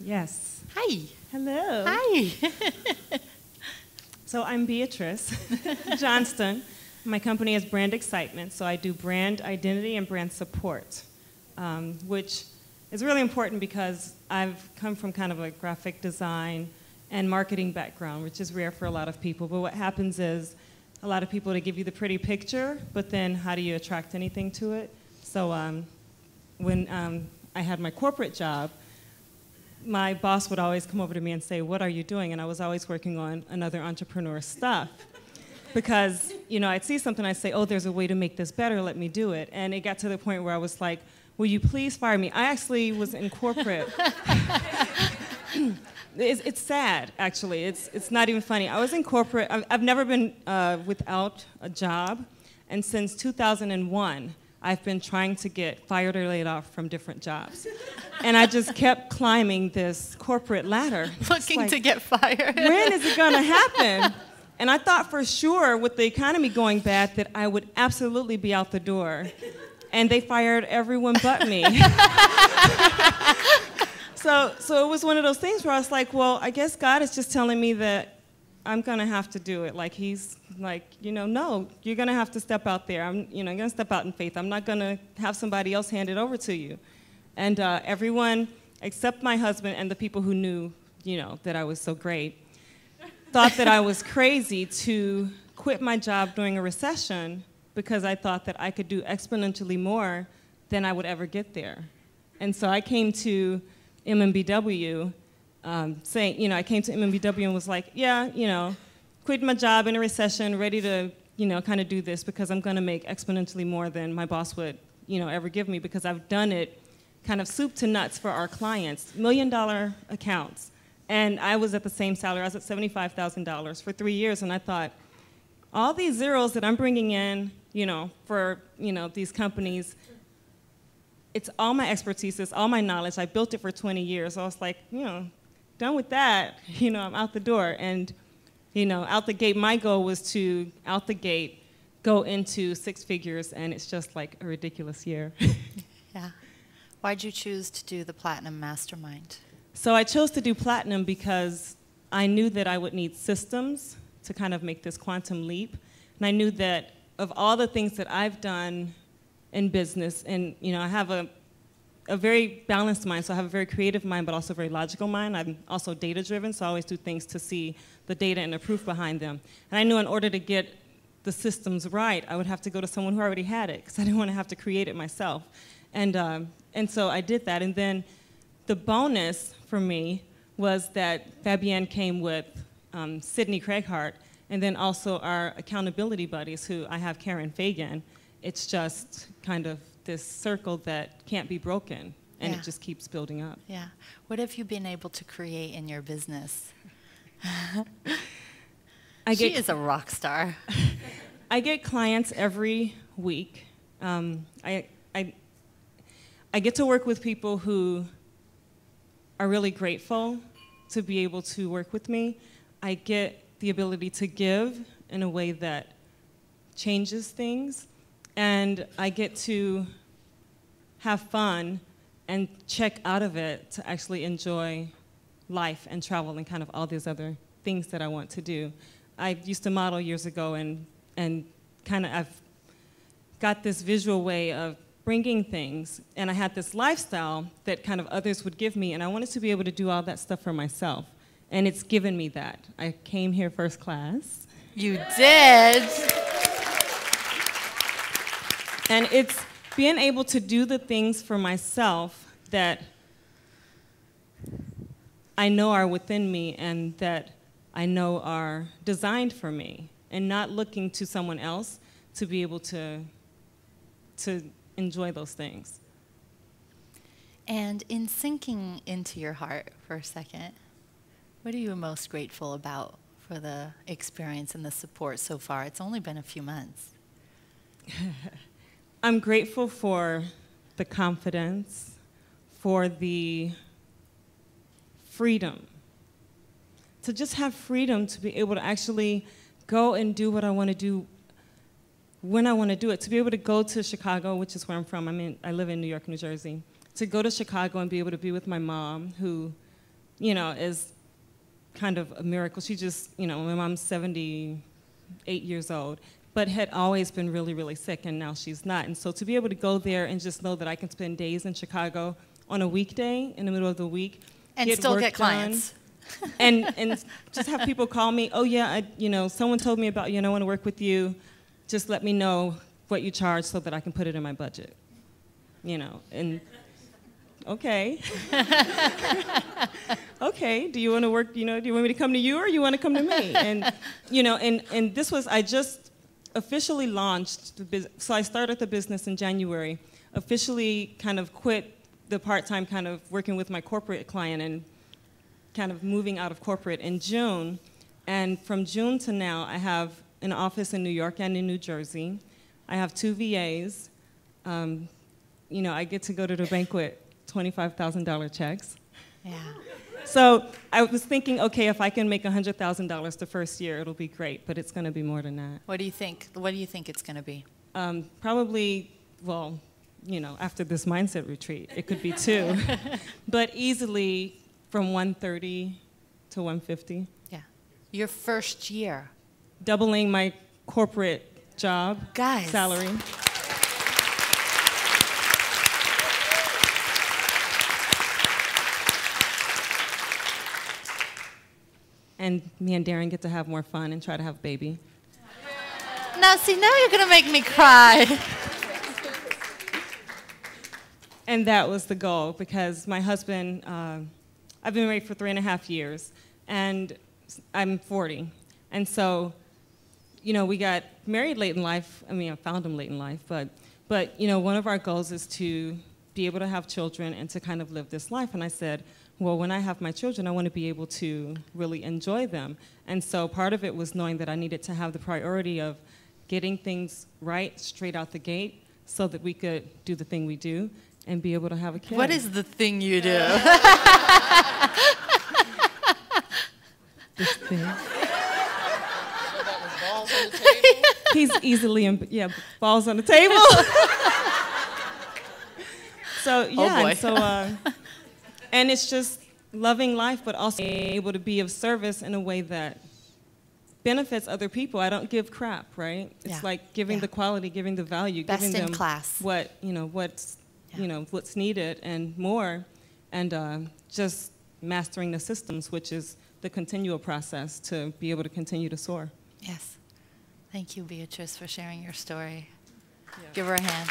Yes. Hi. Hello. Hi. So I'm Beatrice Johnston. My company is Brand Excitement, so I do brand identity and brand support, which is really important because I've come from kind of a graphic design and marketing background, which is rare for a lot of people. But what happens is a lot of people, they give you the pretty picture, but then how do you attract anything to it? So when I had my corporate job, my boss would always come over to me and say, "What are you doing?" And I was always working on another entrepreneur's stuff. Because, you know, I'd see something, I'd say, "Oh, there's a way to make this better, let me do it." And it got to the point where I was like, "Will you please fire me?" I actually was in corporate. It's sad, actually. It's not even funny. I was in corporate. I've never been without a job. And since 2001, I've been trying to get fired or laid off from different jobs. And I just kept climbing this corporate ladder. Looking like, to get fired. When is it going to happen? And I thought for sure, with the economy going bad, that I would absolutely be out the door. And they fired everyone but me. So it was one of those things where I was like, well, I guess God is just telling me that I'm going to have to do it. Like, he's like, you know, no, you're going to have to step out there. I'm going to step out in faith. I'm not going to have somebody else hand it over to you. And everyone, except my husband and the people who knew, you know, that I was so great, thought that I was crazy to quit my job during a recession because I thought that I could do exponentially more than I would ever get there. And so I came to MMBW saying, you know, I came to MMBW and was like, yeah, you know, quit my job in a recession, ready to, you know, kind of do this because I'm going to make exponentially more than my boss would, you know, ever give me because I've done it kind of soup to nuts for our clients, $1 million accounts. And I was at the same salary. I was at $75,000 for 3 years, and I thought, all these zeros that I'm bringing in, you know, for, you know, these companies, it's all my expertise, it's all my knowledge. I built it for 20 years. So I was like, you know, done with that, you know, I'm out the door. And, you know, out the gate, my goal was to, out the gate, go into 6 figures, and it's just like a ridiculous year. Yeah. Why'd you choose to do the Platinum Mastermind? So I chose to do Platinum because I knew that I would need systems to kind of make this quantum leap. And I knew that of all the things that I've done in business, and you know, I have a very balanced mind, so I have a very creative mind, but also a very logical mind. I'm also data-driven, so I always do things to see the data and the proof behind them. And I knew in order to get the systems right, I would have to go to someone who already had it, because I didn't want to have to create it myself. And so I did that, and then the bonus for me was that Fabienne came with Sydney Craighart, and then also our accountability buddies, who I have Karen Fagan. It's just kind of this circle that can't be broken, and it just keeps building up. Yeah. What have you been able to create in your business? She is a rock star. I get clients every week. I get to work with people who are really grateful to be able to work with me. I get the ability to give in a way that changes things. And I get to have fun and check out of it to actually enjoy life and travel and kind of all these other things that I want to do. I used to model years ago, and kind of I've got this visual way of bringing things, and I had this lifestyle that kind of others would give me, and I wanted to be able to do all that stuff for myself, and it's given me that. I came here first class. You did. And it's being able to do the things for myself that I know are within me and that I know are designed for me, and not looking to someone else to be able to enjoy those things. And in sinking into your heart for a second, what are you most grateful about for the experience and the support so far? It's only been a few months. I'm grateful for the confidence, for the freedom, to just have freedom to be able to actually go and do what I want to do when I want to do it, to be able to go to Chicago, which is where I'm from. I live in New York, New Jersey, to go to Chicago and be able to be with my mom, who is kind of a miracle. She just, my mom's 78 years old, but had always been really, really sick, and now she's not. And so to be able to go there and just know that I can spend days in Chicago on a weekday, in the middle of the week, and still get clients. and just have people call me, oh yeah, someone told me about you and I want to work with you. Just let me know what you charge so that I can put it in my budget. And okay. Okay, do you want to work, do you want me to come to you or you want to come to me? And, and this was, I just officially launched the business. So I started the business in January, officially kind of quit the part-time kind of working with my corporate client and kind of moving out of corporate in June. And from June to now, I have an office in New York and in New Jersey. I have 2 VAs. I get to go to the banquet, $25,000 checks. Yeah. So I was thinking, okay, if I can make $100,000 the first year, it'll be great, but it's going to be more than that. What do you think? What do you think it's going to be? Probably, well, after this mindset retreat, it could be 2, but easily from 130 to 150. Yeah. Your first year. Doubling my corporate job salary. And me and Darren get to have more fun and try to have a baby. Now you're going to make me cry. And that was the goal, because my husband, I've been married for 3.5 years, and I'm 40. And so, we got married late in life. I found him late in life, but one of our goals is to be able to have children and to kind of live this life. And I said, well, when I have my children, I want to be able to really enjoy them. And so part of it was knowing that I needed to have the priority of getting things right straight out the gate so that we could do the thing we do and be able to have a kid. What is the thing you do? This thing. That was balls on the table? He's easily, balls on the table. So, yeah, oh boy. and so, and it's just loving life, but also being able to be of service in a way that benefits other people. I don't give crap, right? It's like giving the quality, giving the value, Best giving them in class. what's needed and more, and just mastering the systems, which is the continual process to be able to continue to soar. Yes. Thank you, Beatrice, for sharing your story. Yeah. Give her a hand.